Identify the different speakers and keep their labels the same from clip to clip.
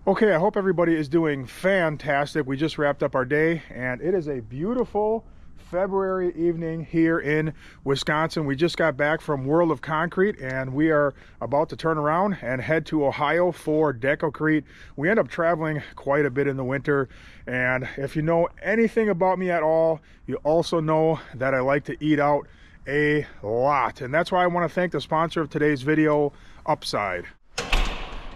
Speaker 1: Okay, I hope everybody is doing fantastic. We just wrapped up our day and it is a beautiful February evening here in Wisconsin. We just got back from World of Concrete and we are about to turn around and head to Ohio for Decocrete. We end up traveling quite a bit in the winter, and if you know anything about me at all, you also know that I like to eat out a lot, and that's why I want to thank the sponsor of today's video, Upside.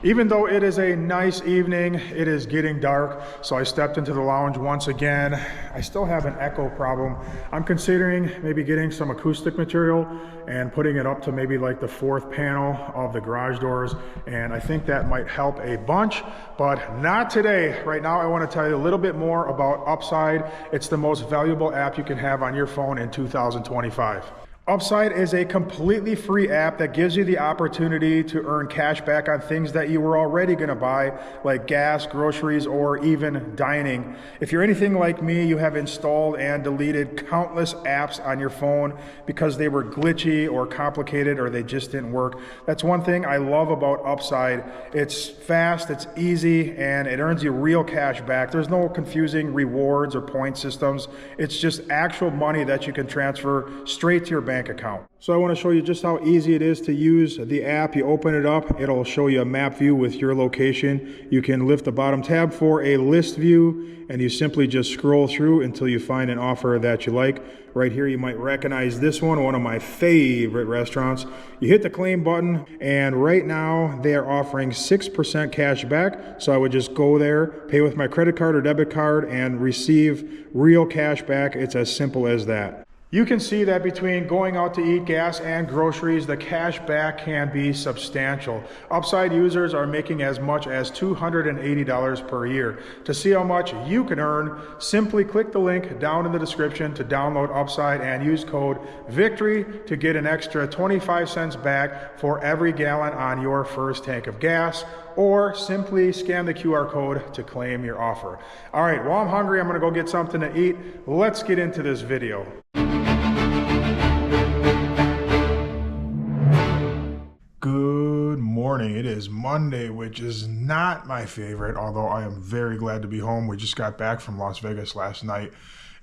Speaker 1: Even though it is a nice evening, it is getting dark, so I stepped into the lounge once again. I still have an echo problem. I'm considering maybe getting some acoustic material and putting it up to maybe like the 4th panel of the garage doors, and I think that might help a bunch, but not today. Right now I want to tell you a little bit more about Upside. It's the most valuable app you can have on your phone in 2025. Upside is a completely free app that gives you the opportunity to earn cash back on things that you were already going to buy, like gas, groceries, or even dining. If you're anything like me, you have installed and deleted countless apps on your phone because they were glitchy or complicated or they just didn't work. That's one thing I love about Upside. It's fast, it's easy, and it earns you real cash back. There's no confusing rewards or point systems. It's just actual money that you can transfer straight to your bank account. So I want to show you just how easy it is to use the app. You open it up, it'll show you a map view with your location. You can lift the bottom tab for a list view, and you simply just scroll through until you find an offer that you like. Right here you might recognize this one of my favorite restaurants. You hit the claim button, and right now they are offering 6% cash back. So I would just go there, pay with my credit card or debit card, and receive real cash back. It's as simple as that. You can see that between going out to eat, gas, and groceries, the cash back can be substantial. Upside users are making as much as $280 per year. To see how much you can earn, simply click the link down in the description to download Upside and use code VICTORY to get an extra 25 cents back for every gallon on your first tank of gas, or simply scan the QR code to claim your offer. All right, well, I'm hungry. I'm gonna go get something to eat. Let's get into this video. Good morning. It is Monday, which is not my favorite, although I am very glad to be home. We just got back from Las Vegas last night.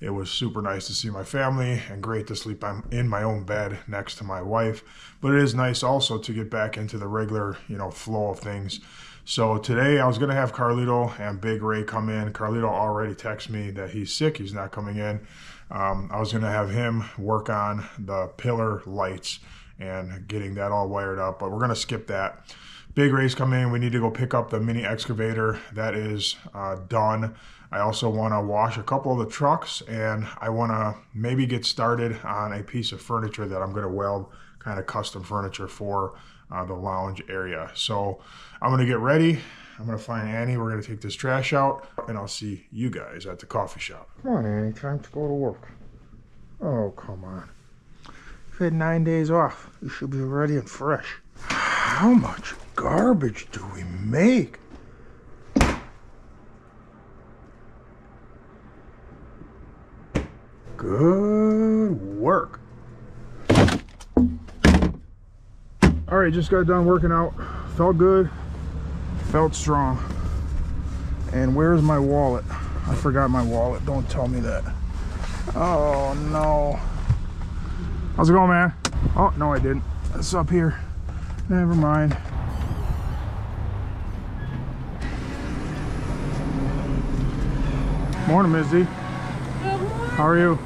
Speaker 1: It was super nice to see my family and great to sleep in my own bed next to my wife. But it is nice also to get back into the regular, flow of things. So today I was going to have Carlito and Big Ray come in. Carlito already texted me that he's sick. He's not coming in. I was going to have him work on the pillar lights and getting that all wired up, but we're going to skip that. Big Ray's coming in. We need to go pick up the mini excavator. That is done. I also want to wash a couple of the trucks, and I want to maybe get started on a piece of furniture that I'm going to weld, kind of custom furniture for the lounge area. So I'm going to get ready. I'm going to find Annie. We're going to take this trash out, and I'll see you guys at the coffee shop. Come on, Annie. Time to go to work. Oh, come on. You've had 9 days off. You should be ready and fresh. How much garbage do we make? Good work. All right, just got done working out. Felt good, felt strong. And where's my wallet? I forgot my wallet. Don't tell me that. Oh no. How's it going, man? Oh, no, I didn't. It's up here. Never mind. Morning, Ms. D.
Speaker 2: Good morning.
Speaker 1: How are you?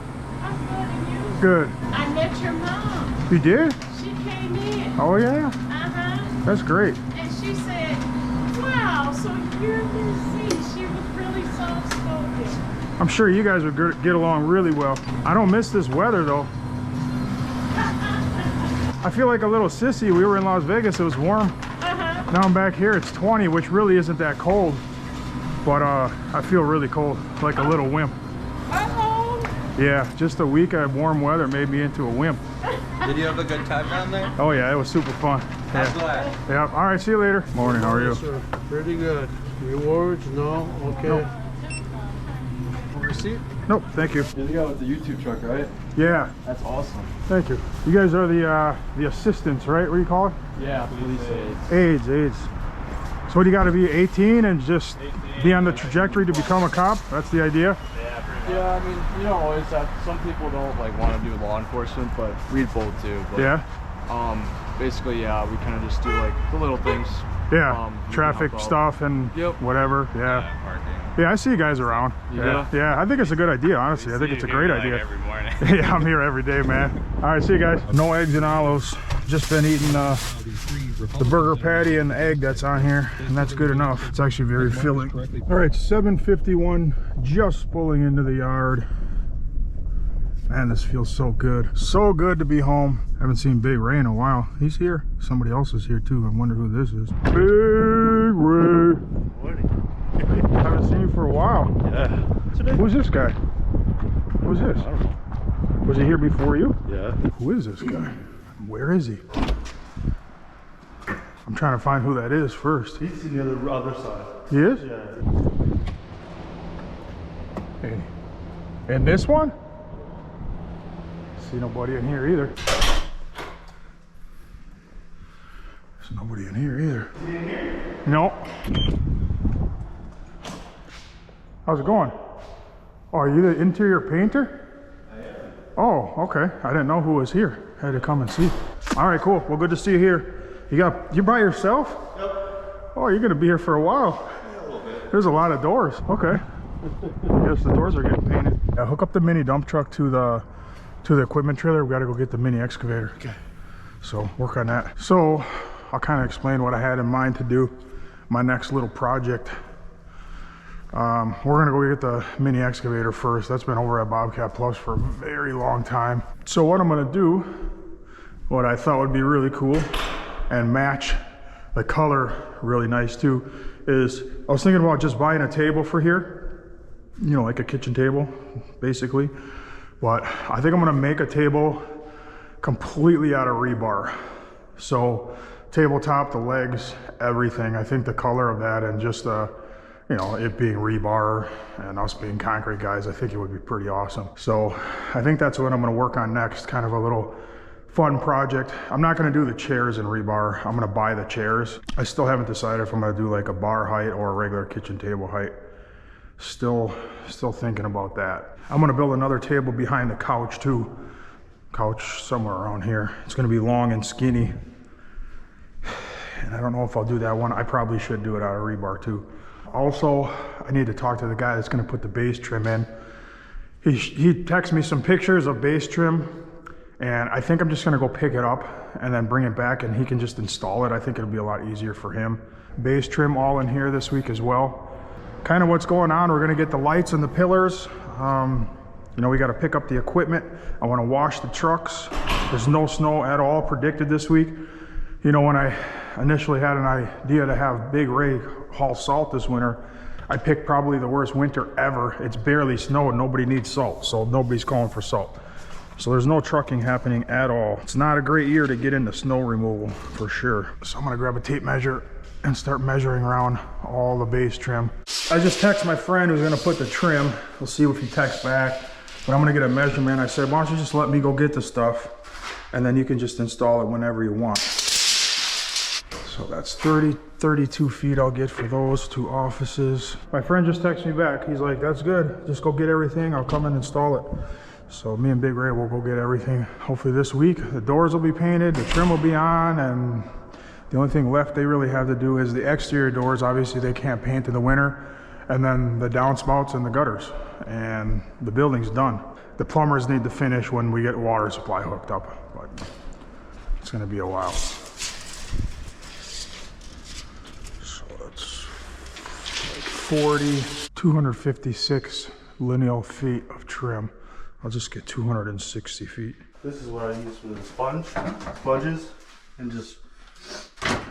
Speaker 2: I'm good, and you?
Speaker 1: Good.
Speaker 2: I met your mom.
Speaker 1: You did?
Speaker 2: She came in.
Speaker 1: Oh, yeah?
Speaker 2: Uh-huh.
Speaker 1: That's great.
Speaker 2: And she said, wow, so you're Ms. Z. She was really soft-spoken.
Speaker 1: I'm sure you guys would get along really well. I don't miss this weather, though. I feel like a little sissy. We were in Las Vegas, it was warm.
Speaker 2: Uh-huh.
Speaker 1: Now I'm back here, it's 20, which really isn't that cold. But I feel really cold, like a little wimp.
Speaker 2: Uh-oh.
Speaker 1: Yeah, just a week of warm weather made me into a wimp.
Speaker 3: Did you have a good time down there?
Speaker 1: Oh yeah, it was super fun.
Speaker 3: I'm
Speaker 1: Yeah.
Speaker 3: glad.
Speaker 1: Yeah. All right, see you later. Morning, how are you?
Speaker 4: Yes, sir. Pretty good. Rewards? No? Okay.
Speaker 1: Nope.
Speaker 3: Receipt?
Speaker 1: Nope, thank you.
Speaker 3: You're the guy with the YouTube truck, right?
Speaker 1: Yeah,
Speaker 3: That's awesome.
Speaker 1: thank you. You guys are the assistants, right? What do you call it?
Speaker 3: Yeah, police aids.
Speaker 1: Aids. So what, you got to be 18 and just be on the trajectory to become a cop? That's the idea?
Speaker 5: Yeah, I mean, you don't always have, some people don't like want to do law enforcement, but we'd both too. But,
Speaker 1: Yeah?
Speaker 5: basically, yeah, we kind of just do like the little things.
Speaker 1: Yeah,
Speaker 5: we can
Speaker 1: traffic
Speaker 5: help out.
Speaker 1: stuff and
Speaker 5: Yep.
Speaker 1: whatever. Yeah.
Speaker 3: Parking.
Speaker 1: Yeah, I see you guys around.
Speaker 5: Yeah.
Speaker 1: Yeah, I think it's a good idea, honestly. I think it's a great idea.
Speaker 3: Every morning.
Speaker 1: Yeah, I'm here every day, man. All right, see you guys. No eggs and olives. Just been eating the burger patty and the egg that's on here, and that's good enough. It's actually very filling. All right, 7:51, just pulling into the yard. Man, this feels so good. So good to be home. Haven't seen Big Ray in a while. He's here. Somebody else is here too. I wonder who this is. Big Ray. Haven't seen you for a while.
Speaker 5: Yeah.
Speaker 1: Who's this guy? Who's this?
Speaker 5: I don't know.
Speaker 1: Was he here before you?
Speaker 5: Yeah.
Speaker 1: Who is this guy? Where is he? I'm trying to find who that is first.
Speaker 4: He's the other side.
Speaker 1: He is?
Speaker 4: Yeah.
Speaker 1: And this one? See nobody in here either. There's nobody in here either. No. How's it going? Oh, are you the interior painter? I am. Oh, okay. I didn't know who was here. Had to come and see. All right, cool. Well, good to see you here. You by yourself? Yep. Oh, you're gonna be here for a while. Yeah, a little bit. There's a lot of doors. Okay. I guess the doors are getting painted. Yeah, hook up the mini dump truck to the equipment trailer. We gotta go get the mini excavator. Okay. So work on that. So I'll kind of explain what I had in mind to do my next little project. We're gonna go get the mini excavator first. That's been over at Bobcat Plus for a very long time. So what I'm gonna do, what I thought would be really cool and match the color really nice too, is I was thinking about just buying a table for here, you know, like a kitchen table basically, but I think I'm gonna make a table completely out of rebar. So tabletop, the legs, everything. I think the color of that and just you know, it being rebar and us being concrete guys, I think it would be pretty awesome. So I think that's what I'm gonna work on next, kind of a little fun project. I'm not gonna do the chairs in rebar. I'm gonna buy the chairs. I still haven't decided if I'm gonna do like a bar height or a regular kitchen table height. Still thinking about that. I'm gonna build another table behind the couch too. Couch somewhere around here. It's gonna be long and skinny. And I don't know if I'll do that one. I probably should do it out of rebar too. Also, I need to talk to the guy that's gonna put the base trim in. He texted me some pictures of base trim, and I think I'm just gonna go pick it up and then bring it back and he can just install it. I think it'll be a lot easier for him. Base trim all in here this week as well. Kind of what's going on, we're gonna get the lights and the pillars. You know, we gotta pick up the equipment. I wanna wash the trucks. There's no snow at all predicted this week. You know, when I initially had an idea to have Big Ray haul salt this winter, I picked probably the worst winter ever. It's barely snowed, nobody needs salt, so nobody's calling for salt. So there's no trucking happening at all. It's not a great year to get into snow removal, for sure. So I'm gonna grab a tape measure and start measuring around all the base trim. I just texted my friend who's gonna put the trim. We'll see if he texts back, but I'm gonna get a measurement. I said, why don't you just let me go get the stuff and then you can just install it whenever you want. So that's 32 feet I'll get for those two offices. My friend just texted me back. He's like, that's good. Just go get everything. I'll come and install it. So me and Big Ray will go get everything. Hopefully this week. The doors will be painted, the trim will be on, and the only thing left they really have to do is the exterior doors. Obviously they can't paint in the winter. And then the downspouts and the gutters. And the building's done. The plumbers need to finish when we get water supply hooked up. But it's gonna be a while. So that's like 256 lineal feet of trim. I'll just get 260 feet.
Speaker 4: This is what I use for the sponges, and just.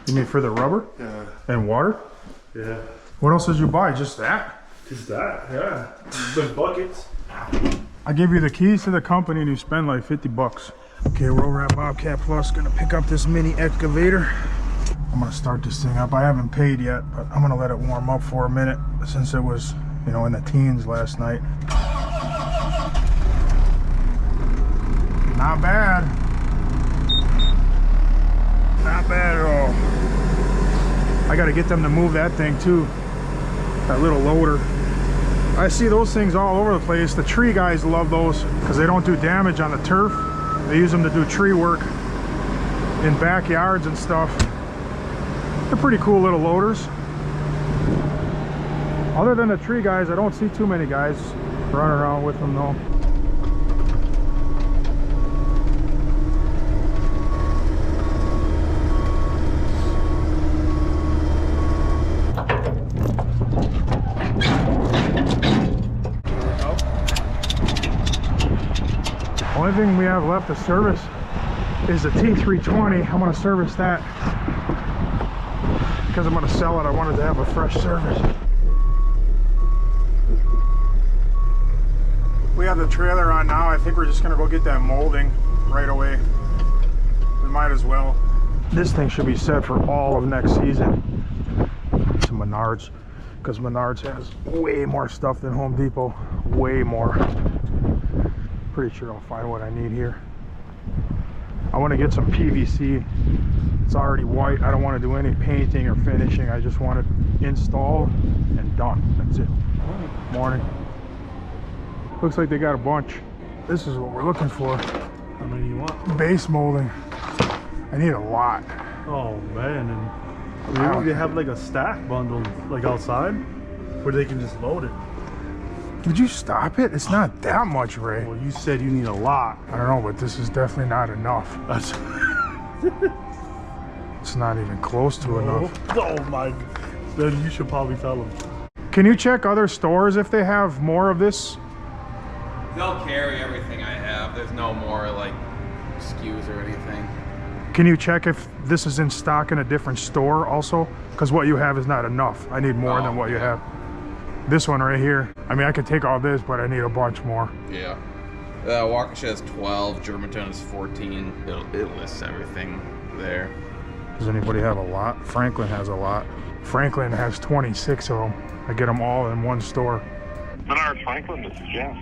Speaker 1: You mean for the rubber?
Speaker 4: Yeah.
Speaker 1: And water?
Speaker 4: Yeah.
Speaker 1: What else did you buy? Just that?
Speaker 4: Just that, yeah. The buckets.
Speaker 1: I gave you the keys to the company and you spend like 50 bucks. Okay, we're over at Bobcat Plus, gonna pick up this mini excavator. I'm gonna start this thing up. I haven't paid yet, but I'm gonna let it warm up for a minute since it was, you know, in the teens last night. Not bad. Not bad at all. I got to get them to move that thing too. That little loader. I see those things all over the place. The tree guys love those because they don't do damage on the turf. They use them to do tree work in backyards and stuff. They're pretty cool little loaders. Other than the tree guys, I don't see too many guys running around with them though. Only thing we have left to service is the T320. I'm going to service that because I'm going to sell it. I wanted to have a fresh service. We have the trailer on now. I think we're just going to go get that molding right away. We might as well. This thing should be set for all of next season. To Menards, because Menards has way more stuff than Home Depot. Way more. Pretty sure I'll find what I need here. I want to get some PVC. It's already white. I don't want to do any painting or finishing. I just want it installed and done. That's it. Morning. Looks like they got a bunch. This is what we're looking for.
Speaker 4: How many do you want?
Speaker 1: Base molding. I need a lot.
Speaker 4: Oh man, and maybe they have like a stack bundle like outside where they can just load it.
Speaker 1: Would you stop it? It's not that much, Ray.
Speaker 4: Well, you said you need a lot.
Speaker 1: I don't know, but this is definitely not enough.
Speaker 4: That's
Speaker 1: It's not even close to enough.
Speaker 4: Oh my, then you should probably tell them.
Speaker 1: Can you check other stores if they have more of this?
Speaker 3: They'll carry everything I have. There's no more like SKUs or anything.
Speaker 1: Can you check if this is in stock in a different store also? Because what you have is not enough. I need more than what you have. This one right here. I mean, I could take all this, but I need a bunch more.
Speaker 3: Yeah. Waukesha has 12. Germantown is 14. It lists everything there.
Speaker 1: Does anybody have a lot? Franklin has a lot. Franklin has 26 of them. I get them all in one store.
Speaker 6: Menards Franklin, this is Jeff.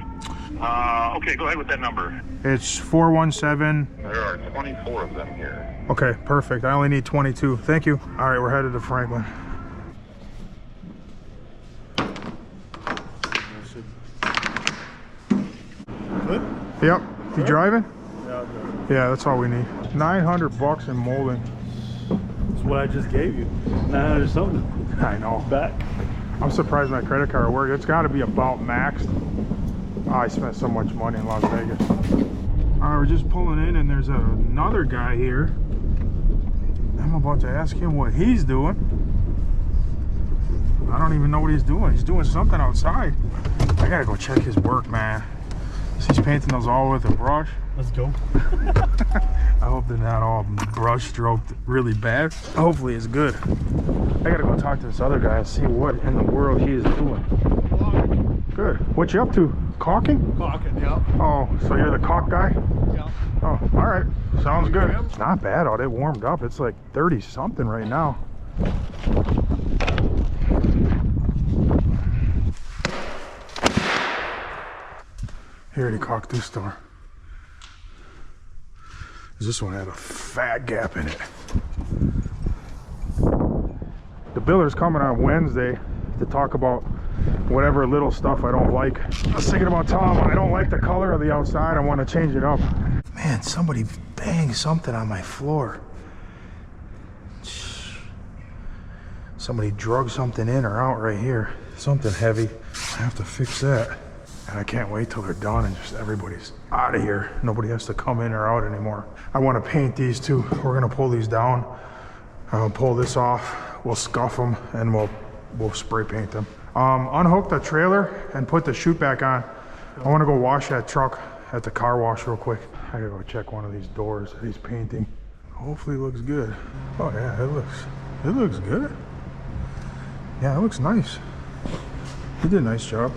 Speaker 6: Okay, go ahead with that number.
Speaker 1: It's 417.
Speaker 6: There are 24 of them here.
Speaker 1: Okay, perfect. I only need 22. Thank you. All right, we're headed to Franklin.
Speaker 4: Good?
Speaker 1: Yep. You driving?
Speaker 4: Yeah, okay.
Speaker 1: Yeah, that's all we need. 900 bucks in molding.
Speaker 4: That's what I just gave you. 900 something.
Speaker 1: I know.
Speaker 4: Back.
Speaker 1: I'm surprised my credit card worked. It's got to be about maxed. Oh, I spent so much money in Las Vegas. All right, we're just pulling in, and there's another guy here. I'm about to ask him what he's doing. I don't even know what he's doing. He's doing something outside. I gotta go check his work, man. He's painting those all with a brush.
Speaker 4: Let's go.
Speaker 1: I hope they're not all brush stroked really bad. Hopefully it's good. I gotta go talk to this other guy and see what in the world he is doing. Good. What you up to? Caulking?
Speaker 4: Caulking, yeah.
Speaker 1: Oh, so you're the caulk guy?
Speaker 4: Yeah.
Speaker 1: Oh, all right. Sounds good. It's not bad out. It warmed up. It's like 30 something right now. He already caulked this door. This one had a fat gap in it. The biller's coming on Wednesday to talk about whatever little stuff I don't like. I was thinking about telling him I don't like the color of the outside. I want to change it up. Man, somebody banged something on my floor. Somebody drug something in or out right here. Something heavy. I have to fix that. And I can't wait till they're done and just everybody's out of here. Nobody has to come in or out anymore. I want to paint these too. We're gonna pull these down. I'll pull this off. We'll scuff them and we'll spray paint them. Unhook the trailer and put the chute back on. I want to go wash that truck at the car wash real quick. I gotta go check one of these doors that he's painting. Hopefully it looks good. Oh yeah, it looks good. Yeah, it looks nice. He did a nice job.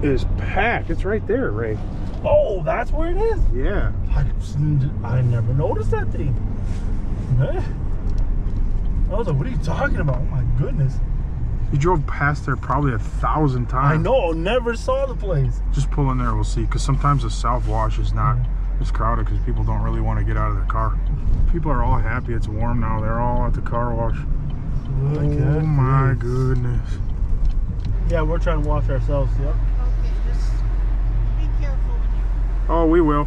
Speaker 1: It is packed. It's right there, Ray.
Speaker 4: Oh, that's where it is?
Speaker 1: Yeah.
Speaker 4: I never noticed that thing. Huh? I was like, what are you talking about? Oh my goodness.
Speaker 1: You drove past there probably 1,000 times.
Speaker 4: I know, never saw the place.
Speaker 1: Just pull in there, we'll see. Because sometimes the south wash is not It's crowded because people don't really want to get out of their car. People are all happy it's warm now. They're all at the car wash. Oh my goodness.
Speaker 4: Yeah, we're trying to wash ourselves. Yep.
Speaker 2: Okay, just be careful when you.
Speaker 1: Oh, we will.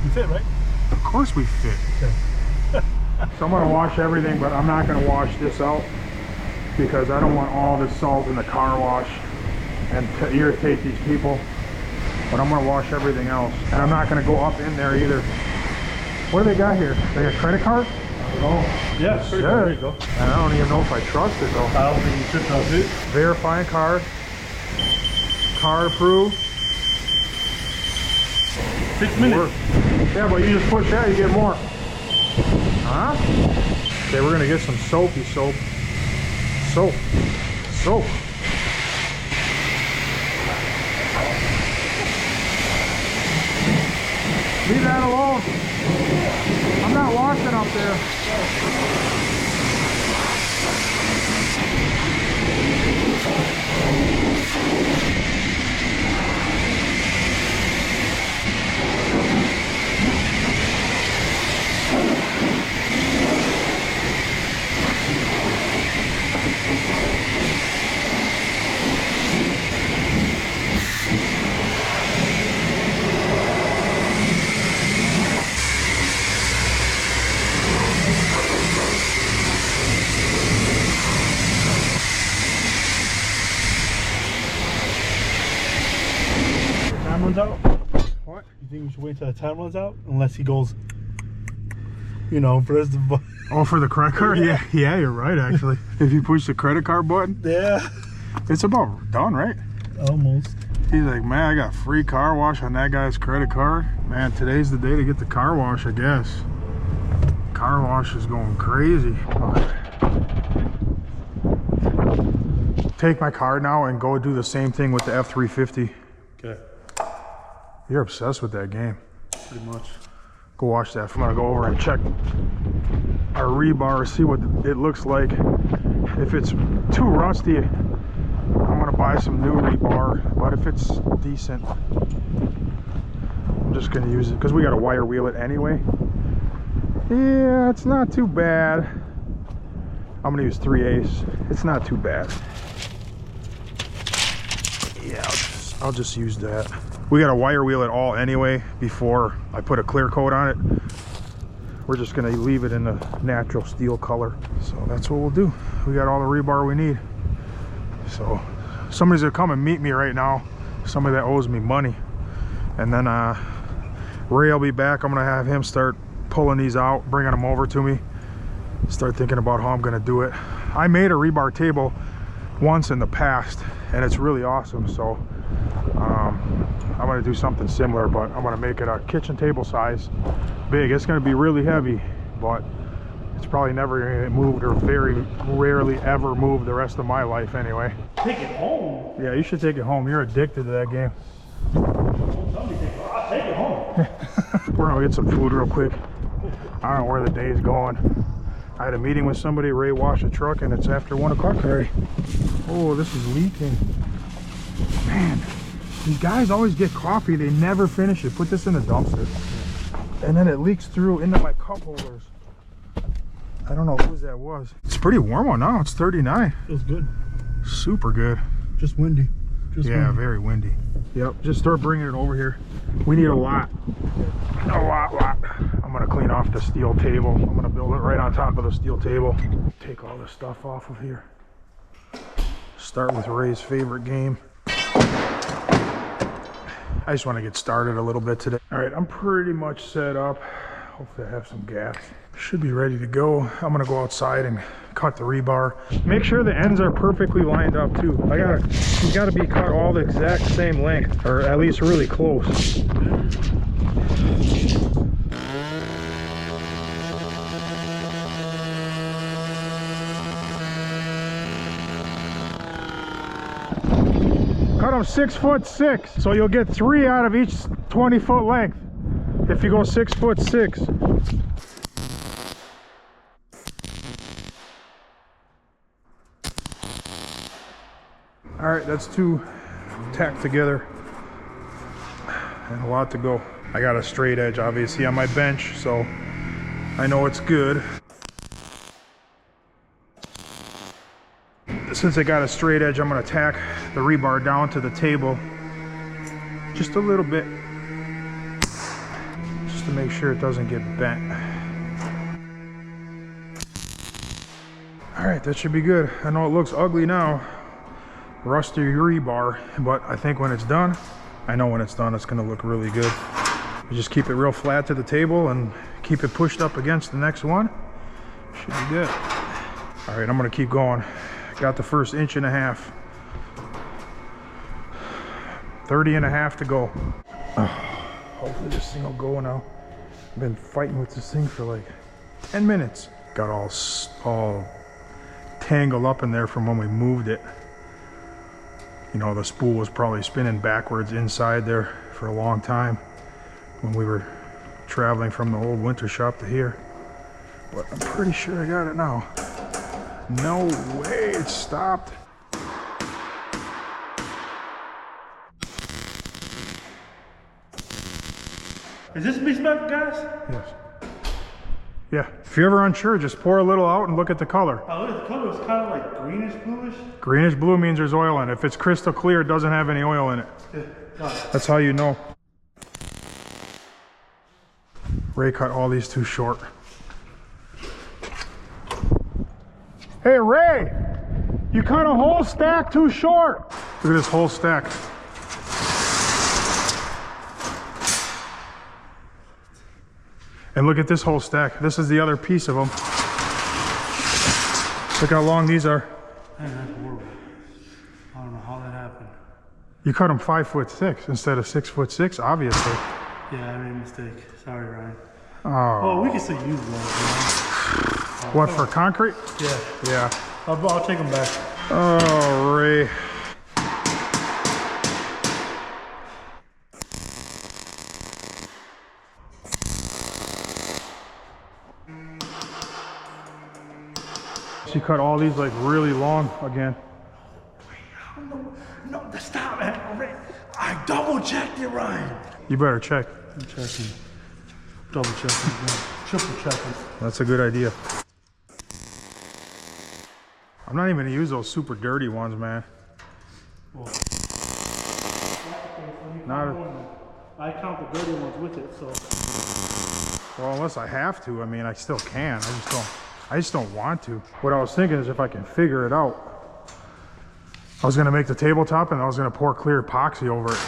Speaker 4: You fit, right?
Speaker 1: Of course we fit.
Speaker 4: Okay.
Speaker 1: So I'm going to wash everything, but I'm not going to wash this out because I don't want all this salt in the car wash and to irritate these people. But I'm going to wash everything else. And I'm not going to go up in there either. What do they got here? They got a credit card?
Speaker 4: Oh, yes.
Speaker 1: Sure.
Speaker 4: There you go.
Speaker 1: And I don't even know if I trust it though.
Speaker 4: I don't think you should trust it.
Speaker 1: Verifying card. Card approved.
Speaker 4: 6 minutes.
Speaker 1: Yeah, but you just push that, you get more. Huh? Okay, we're gonna get some soapy soap. Soap. Soap. Leave that alone. I'm not washing up there.
Speaker 4: Time runs out.
Speaker 1: What?
Speaker 4: You think we should wait till the time runs out? Unless he goes, you know, press the button.
Speaker 1: Oh, for the credit card? Yeah, yeah, you're right actually. If you push the credit card button,
Speaker 4: Yeah.
Speaker 1: it's about done, right?
Speaker 4: Almost.
Speaker 1: He's like, man, I got free car wash on that guy's credit card. Man, today's the day to get the car wash, I guess. Car wash is going crazy. Take my card now and go do the same thing with the F350.
Speaker 4: Okay.
Speaker 1: You're obsessed with that game.
Speaker 4: Pretty much.
Speaker 1: Go watch that. I'm gonna go over and check our rebar, see what it looks like. If it's too rusty, I'm gonna buy some new rebar. But if it's decent, I'm just gonna use it because we gotta wire wheel it anyway. Yeah, it's not too bad. I'm gonna use 3/8. It's not too bad. Yeah, I'll just use that. We gotta wire wheel it all anyway before I put a clear coat on it. We're just gonna leave it in the natural steel color. So that's what we'll do. We got all the rebar we need. So somebody's gonna come and meet me right now. Somebody that owes me money. And then Ray will be back. I'm gonna have him start pulling these out, bringing them over to me. Start thinking about how I'm gonna do it. I made a rebar table once in the past and it's really awesome. So I'm gonna do something similar, but I'm gonna make it a kitchen table size, big. It's gonna be really heavy, but it's probably never gonna get moved or very rarely ever moved the rest of my life anyway.
Speaker 4: Take it home.
Speaker 1: Yeah, you should take it home. You're addicted to that game.
Speaker 4: I'll take it home.
Speaker 1: We're gonna get some food real quick. I don't know where the day's going. I had a meeting with somebody, Ray washed the truck, and it's after 1 o'clock already. Oh, this is leaking. Man, these guys always get coffee, they never finish it. Put this in the dumpster. And then it leaks through into my cup holders. I don't know whose that was. It's pretty warm out now, it's 39.
Speaker 4: Feels good.
Speaker 1: Super good.
Speaker 4: Just windy.
Speaker 1: Yeah, very windy. Yep, just start bringing it over here. We need a lot. A lot. I'm gonna clean off the steel table. I'm gonna build it right on top of the steel table. Take all this stuff off of here. Start with Ray's favorite game. I just want to get started a little bit today. All right, I'm pretty much set up. Hopefully I have some gas. Should be ready to go. I'm gonna go outside and cut the rebar. Make sure the ends are perfectly lined up too. You gotta be cut all the exact same length, or at least really close. Cut them 6'6", so you'll get 3 out of each 20-foot length if you go 6'6". All right, that's 2 tacked together. and a lot to go. I got a straight edge obviously on my bench, so I know it's good. Since I got a straight edge, I'm gonna tack the rebar down to the table just a little bit, just to make sure it doesn't get bent. All right, that should be good. I know it looks ugly now, rusty rebar, but I think when it's done, I know when it's done, it's gonna look really good. You just keep it real flat to the table and keep it pushed up against the next one. Should be good. All right, I'm gonna keep going. Got the first 1.5 inches. 30.5 to go. Hopefully this thing will go now. I've been fighting with this thing for like 10 minutes. Got all tangled up in there from when we moved it. You know, the spool was probably spinning backwards inside there for a long time when we were traveling from the old winter shop to here. But I'm pretty sure I got it now. No way, it stopped.
Speaker 4: Is this mixed back gas?
Speaker 1: Yes. Yeah, if you're ever unsure, just pour a little out and look at the color.
Speaker 4: Oh, look at the color. It's kind of like greenish bluish.
Speaker 1: Greenish blue means there's oil in it. If it's crystal clear, it doesn't have any oil in it.
Speaker 4: Yeah, got it.
Speaker 1: That's how you know. Ray cut all these too short. Hey Ray, you cut a whole stack too short. Look at this whole stack. And look at this whole stack. This is the other piece of them. Look how long these are.
Speaker 4: Man, that's horrible. I don't know how that happened.
Speaker 1: You cut them 5'6" instead of 6'6", obviously.
Speaker 4: Yeah, I made a mistake. Sorry, Ryan.
Speaker 1: Oh.
Speaker 4: Oh, we can still use those,
Speaker 1: What, for concrete?
Speaker 4: Yeah.
Speaker 1: Yeah.
Speaker 4: I'll take them back.
Speaker 1: Oh, Ray. She cut all these like really long again.
Speaker 4: No, stop, man. I double checked it, Ryan.
Speaker 1: You better check.
Speaker 4: I'm checking. Double checking. Triple checking.
Speaker 1: That's a good idea. I'm not even gonna use those super dirty ones, man.
Speaker 4: I count the dirty ones with it, so.
Speaker 1: Well, unless I have to, I mean, I still can. I just don't want to. What I was thinking is if I can figure it out, I was gonna make the tabletop and I was gonna pour clear epoxy over it.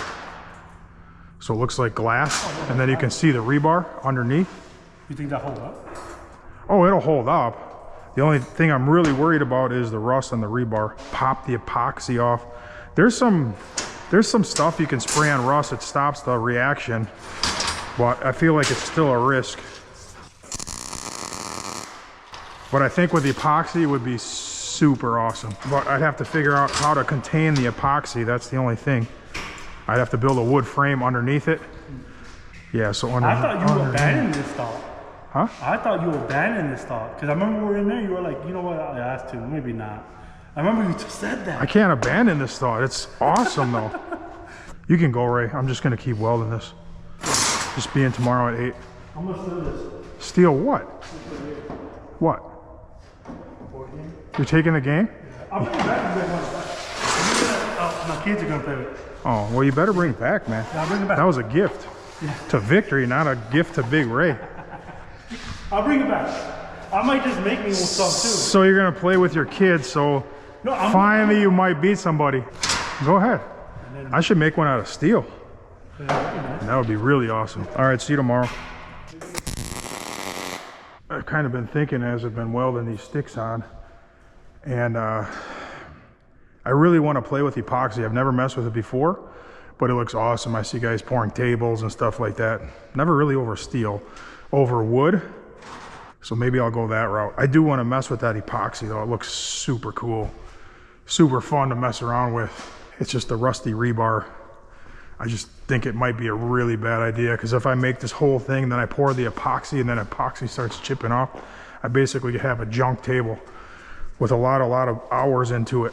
Speaker 1: So it looks like glass, and then you can see the rebar underneath.
Speaker 4: You think that holds up?
Speaker 1: Oh, it'll hold up. The only thing I'm really worried about is the rust on the rebar. Pop the epoxy off. There's some stuff you can spray on rust that stops the reaction, but I feel like it's still a risk. But I think with the epoxy it would be super awesome. But I'd have to figure out how to contain the epoxy. That's the only thing. I'd have to build a wood frame underneath it. Yeah, so
Speaker 4: I thought you were abandoning this thought.
Speaker 1: Huh?
Speaker 4: I thought you were abandoning this thought. Because I remember we were in there, you were like, you know what, I asked to, maybe not. I remember you just said that.
Speaker 1: I can't abandon this thought. It's awesome though. You can go, Ray. I'm just gonna keep welding this. Just be in tomorrow at 8.
Speaker 4: I'm gonna steal this.
Speaker 1: Steal what? What? You're taking the game?
Speaker 4: I'll bring it back. Oh, my kids are gonna play with it.
Speaker 1: Oh, well, you better bring it back, man.
Speaker 4: Yeah, I'll bring it back.
Speaker 1: That was a gift to victory, not a gift to Big Ray.
Speaker 4: I'll bring it back. I might just make me some too.
Speaker 1: So you're gonna play with your kids, so
Speaker 4: No,
Speaker 1: finally you might beat somebody. Go ahead. I should make one out of steel. That would be really awesome. All right, see you tomorrow. I've kind of been thinking as I've been welding these sticks on, and I really want to play with epoxy. I've never messed with it before, but it looks awesome. I see guys pouring tables and stuff like that. Never really over steel, over wood. So maybe I'll go that route. I do want to mess with that epoxy though. It looks super cool, super fun to mess around with. It's just the rusty rebar. I just think it might be a really bad idea, because if I make this whole thing, then I pour the epoxy and then epoxy starts chipping off, I basically have a junk table with a lot of hours into it.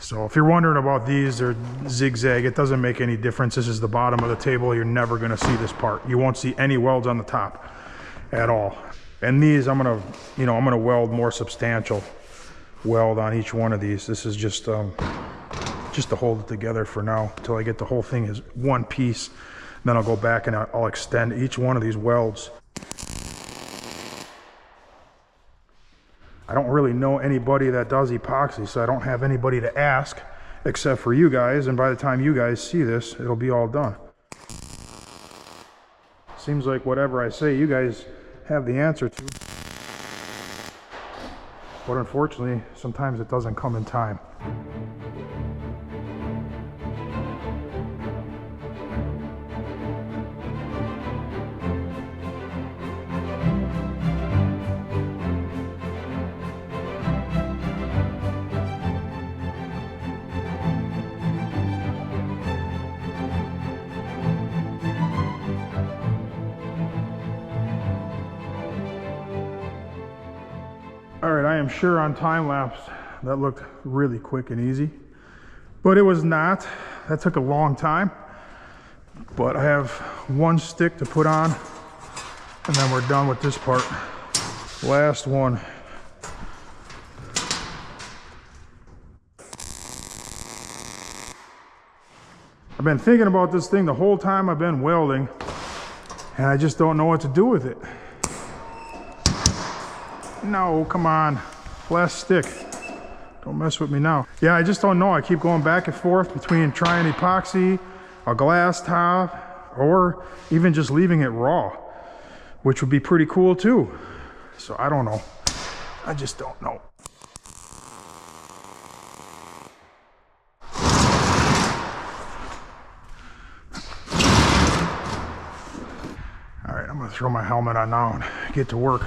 Speaker 1: So if you're wondering about these, they're zigzag. It doesn't make any difference. This is the bottom of the table. You're never gonna see this part. You won't see any welds on the top at all. And these, I'm gonna weld more substantial weld on each one of these. This is just to hold it together for now until I get the whole thing as one piece. Then I'll go back and I'll extend each one of these welds. I don't really know anybody that does epoxy, so I don't have anybody to ask except for you guys, and by the time you guys see this, it'll be all done. Seems like whatever I say, you guys have the answer to. But unfortunately, sometimes it doesn't come in time. All right, I am sure on time lapse that looked really quick and easy, but it was not. That took a long time. But I have one stick to put on, and then we're done with this part. Last one. I've been thinking about this thing the whole time I've been welding, and I just don't know what to do with it. No, come on. Last stick. Don't mess with me now. Yeah, I just don't know. I keep going back and forth between trying epoxy, a glass top, or even just leaving it raw, which would be pretty cool too. So I don't know. I just don't know. All right, I'm gonna throw my helmet on now and get to work.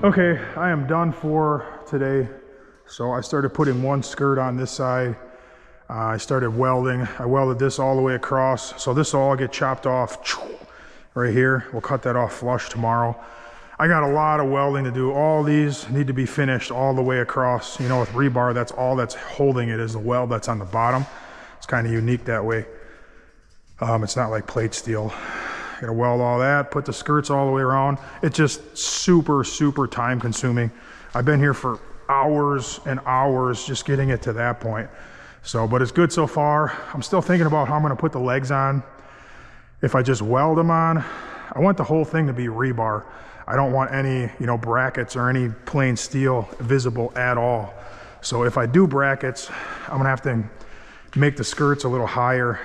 Speaker 1: Okay, I am done for today. So I started putting one skirt on this side. I started welding. I welded this all the way across. So this will all get chopped off right here. We'll cut that off flush tomorrow. I got a lot of welding to do. All these need to be finished all the way across. You know, with rebar, that's all that's holding it is the weld that's on the bottom. It's kind of unique that way. It's not like plate steel. Gotta weld all that, put the skirts all the way around. It's just super, super time consuming. I've been here for hours and hours just getting it to that point. So, but it's good so far. I'm still thinking about how I'm gonna put the legs on. If I just weld them on, I want the whole thing to be rebar. I don't want any, you know, brackets or any plain steel visible at all. So if I do brackets, I'm gonna have to make the skirts a little higher,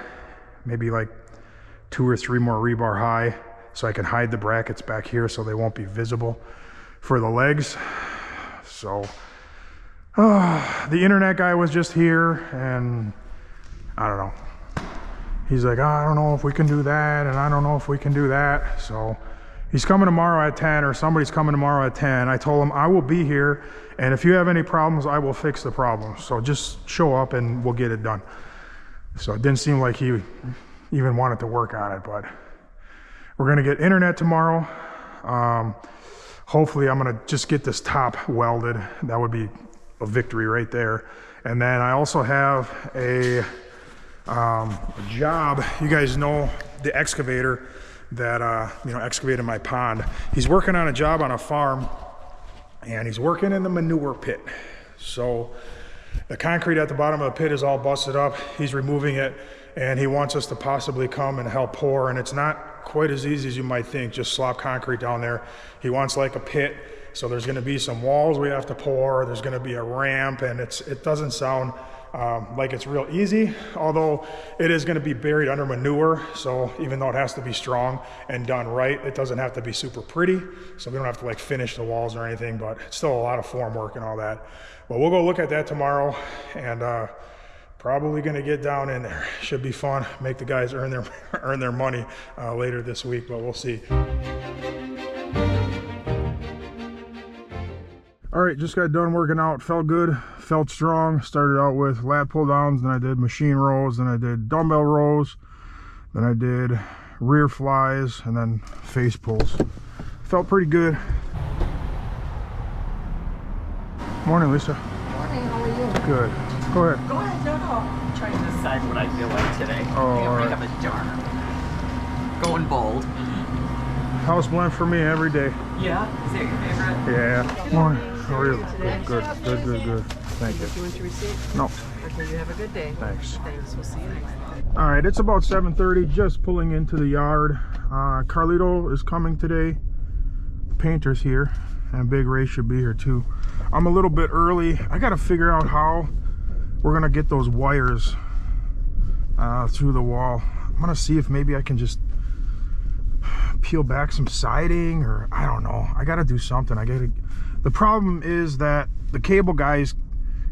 Speaker 1: maybe like 2 or 3 more rebar high, so I can hide the brackets back here so they won't be visible for the legs. So the internet guy was just here, and I don't know. He's like, I don't know if we can do that, and I don't know if we can do that. So he's coming tomorrow at 10, or somebody's coming tomorrow at 10. I told him I will be here, and if you have any problems, I will fix the problems. So just show up and we'll get it done. So it didn't seem like he even wanted to work on it, but we're gonna get internet tomorrow. Hopefully I'm gonna just get this top welded. That would be a victory right there. And then I also have a job. You guys know the excavator that excavated my pond. He's working on a job on a farm, and he's working in the manure pit. So the concrete at the bottom of the pit is all busted up. He's removing it, and he wants us to possibly come and help pour, and it's not quite as easy as you might think, just slop concrete down there. He wants like a pit, so there's gonna be some walls we have to pour, there's gonna be a ramp, and it doesn't sound like it's real easy, although it is gonna be buried under manure, so even though it has to be strong and done right, it doesn't have to be super pretty, so we don't have to like finish the walls or anything, but it's still a lot of form work and all that. But we'll go look at that tomorrow, and probably gonna get down in there. Should be fun. Make the guys earn their money later this week, but we'll see. All right, just got done working out. Felt good, felt strong. Started out with lat pull downs, then I did machine rows, then I did dumbbell rows, then I did rear flies, and then face pulls. Felt pretty good. Morning, Lisa.
Speaker 7: Morning, how are you?
Speaker 1: Good. Go ahead.
Speaker 7: Go ahead, no. I'm trying to decide what I feel like today.
Speaker 1: Oh,
Speaker 7: I
Speaker 1: all
Speaker 7: think
Speaker 1: right.
Speaker 7: I'm a darn. Going bold.
Speaker 1: House blend for me every day.
Speaker 7: Yeah? Is that your favorite?
Speaker 1: Yeah. Morning. How are you? Good. Thank you.
Speaker 8: You want your receipt?
Speaker 1: No,
Speaker 8: Okay, you have a good day.
Speaker 1: thanks.
Speaker 8: Thanks, we'll see you next time.
Speaker 1: All right, it's about 7:30, just pulling into the yard. Carlito is coming today. Painter's here, and Big Ray should be here too. I'm a little bit early. I got to figure out how we're gonna get those wires through the wall. I'm gonna see if maybe I can just peel back some siding, or I don't know. I got to do something. The problem is that the cable guys,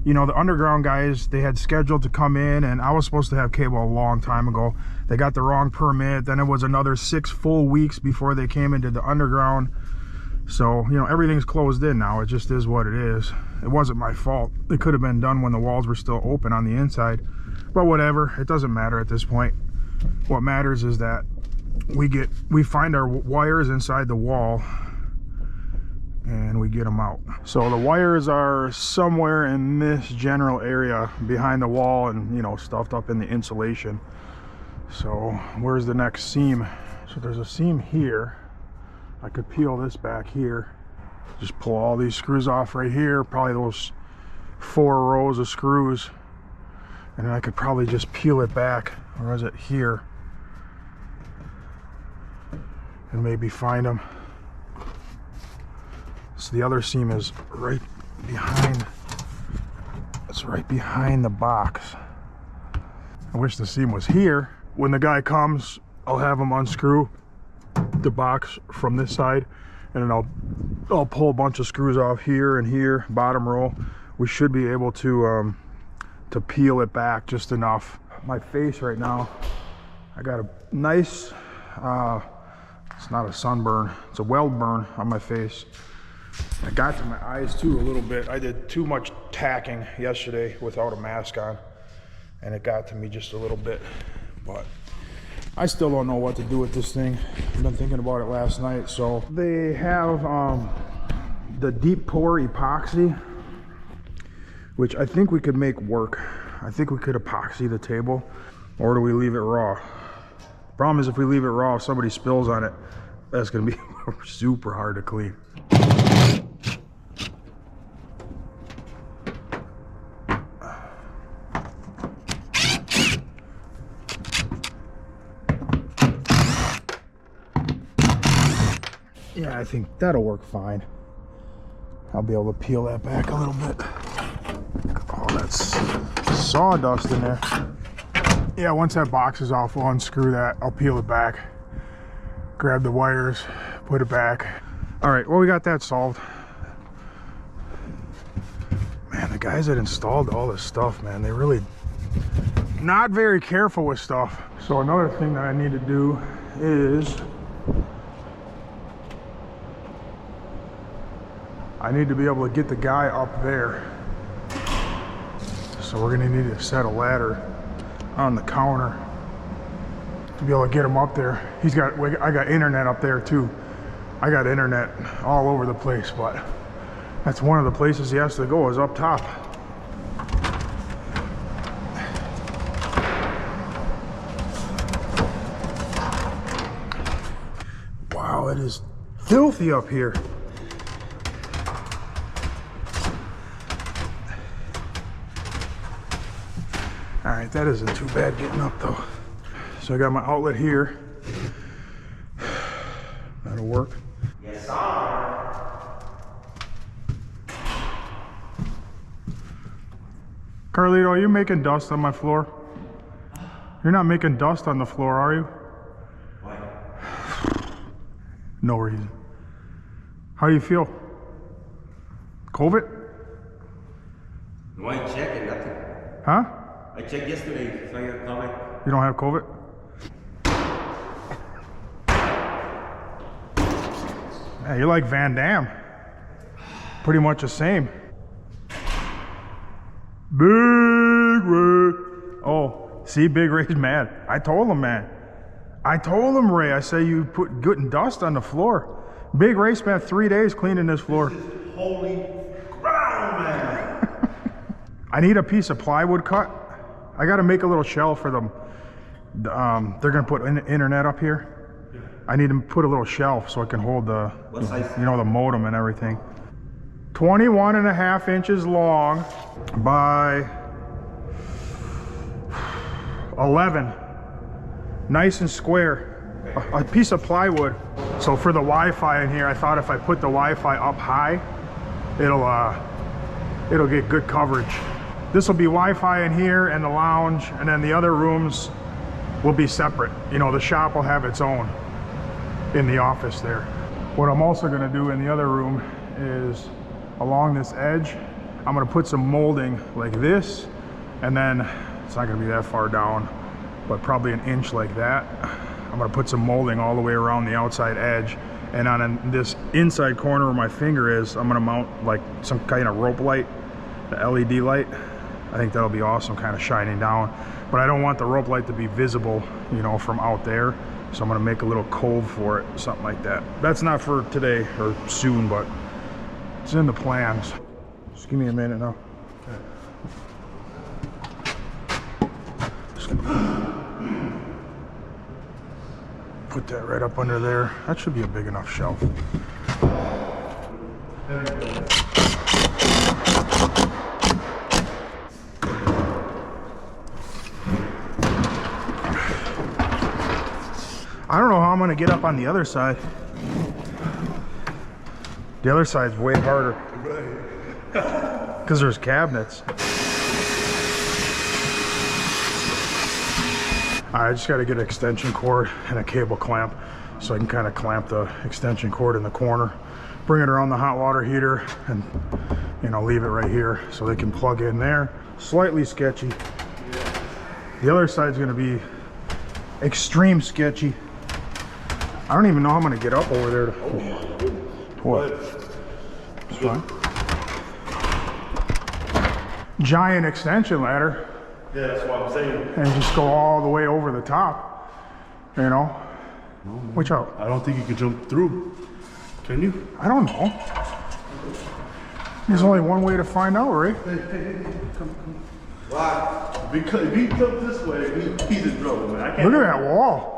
Speaker 1: you know, the underground guys, they had scheduled to come in, and I was supposed to have cable a long time ago. They got the wrong permit. Then it was another 6 full weeks before they came into the underground. So, you know, everything's closed in now. It just is what it is. It wasn't my fault. It could have been done when the walls were still open on the inside. But whatever, it doesn't matter at this point. What matters is that we find our wires inside the wall and we get them out. So the wires are somewhere in this general area behind the wall and, you know, stuffed up in the insulation. So where's the next seam? So there's a seam here. I could peel this back here. Just pull all these screws off right here, probably those 4 rows of screws. And then I could probably just peel it back, or is it here? And maybe find them. So the other seam is right behind, it's right behind the box. I wish the seam was here. When the guy comes, I'll have him unscrew the box from this side, and then I'll pull a bunch of screws off here and here, bottom row. We should be able to peel it back just enough. My face right now, I got a nice, it's not a sunburn, it's a weld burn on my face. I got to my eyes too a little bit. I did too much tacking yesterday without a mask on, and it got to me just a little bit. But I still don't know what to do with this thing. I've been thinking about it last night. So they have the deep pour epoxy, which I think we could make work. I think we could epoxy the table, or do we leave it raw? Problem is, if we leave it raw, if somebody spills on it, that's gonna be super hard to clean. Yeah, I think that'll work fine. I'll be able to peel that back a little bit. Oh, that's sawdust in there. Yeah, once that box is off, we'll unscrew that. I'll peel it back, grab the wires, put it back. All right, well, we got that solved. Man, the guys that installed all this stuff, man, they really not very careful with stuff. So another thing that I need to do is I need to be able to get the guy up there. So we're gonna need to set a ladder on the counter to be able to get him up there. I got internet up there too. I got internet all over the place, but that's one of the places he has to go, is up top. Wow, it is filthy up here. All right, that isn't too bad getting up though. So I got my outlet here. That'll work. Yes, sir. Carlito, are you making dust on my floor? You're not making dust on the floor, are you? Why? No reason. How do you feel? COVID?
Speaker 9: No, I checked it, nothing.
Speaker 1: Huh?
Speaker 9: I checked yesterday, so I got comment.
Speaker 1: You don't have COVID? Yeah, you're like Van Damme. pretty much the same. Big Ray. Oh, see, Big Ray's mad. I told him, man. I told him, Ray. I say you put good and dust on the floor. Big Ray spent 3 days cleaning this floor.
Speaker 4: This is holy ground, man.
Speaker 1: I need a piece of plywood cut. I got to make a little shelf for them. They're gonna put internet up here. I need to put a little shelf so it can hold the, you know, the modem and everything. 21.5 inches long by 11. Nice and square. A piece of plywood. So for the Wi-Fi in here, I thought if I put the Wi-Fi up high, it'll get good coverage. This will be Wi-Fi in here and the lounge, and then the other rooms will be separate. You know, the shop will have its own in the office there. What I'm also gonna do in the other room is along this edge, I'm gonna put some molding like this, and then it's not gonna be that far down, but probably an inch like that. I'm gonna put some molding all the way around the outside edge, and on this inside corner where my finger is, I'm gonna mount like some kind of rope light, the LED light. I think that'll be awesome, kind of shining down. But I don't want the rope light to be visible, you know, from out there. So I'm gonna make a little cove for it, something like that. That's not for today or soon, but it's in the plans. Just give me a minute now. Just gonna put that right up under there. That should be a big enough shelf. I don't know how I'm gonna get up on the other side. The other side's way harder. Because there's cabinets. I just gotta get an extension cord and a cable clamp so I can kind of clamp the extension cord in the corner, bring it around the hot water heater, and, you know, leave it right here so they can plug in there. Slightly sketchy. The other side's gonna be extreme sketchy. I don't even know how I'm gonna get up over there. What? It's fine. Giant extension ladder.
Speaker 4: Yeah, that's what I'm saying.
Speaker 1: And just go all the way over the top. You know? Watch out.
Speaker 4: I don't think you can jump through. Can you?
Speaker 1: I don't know. There's only one way to find out, right?
Speaker 4: Come. Why? Because if he jumps this way, he's in trouble, man. I can't.
Speaker 1: Look at that wall.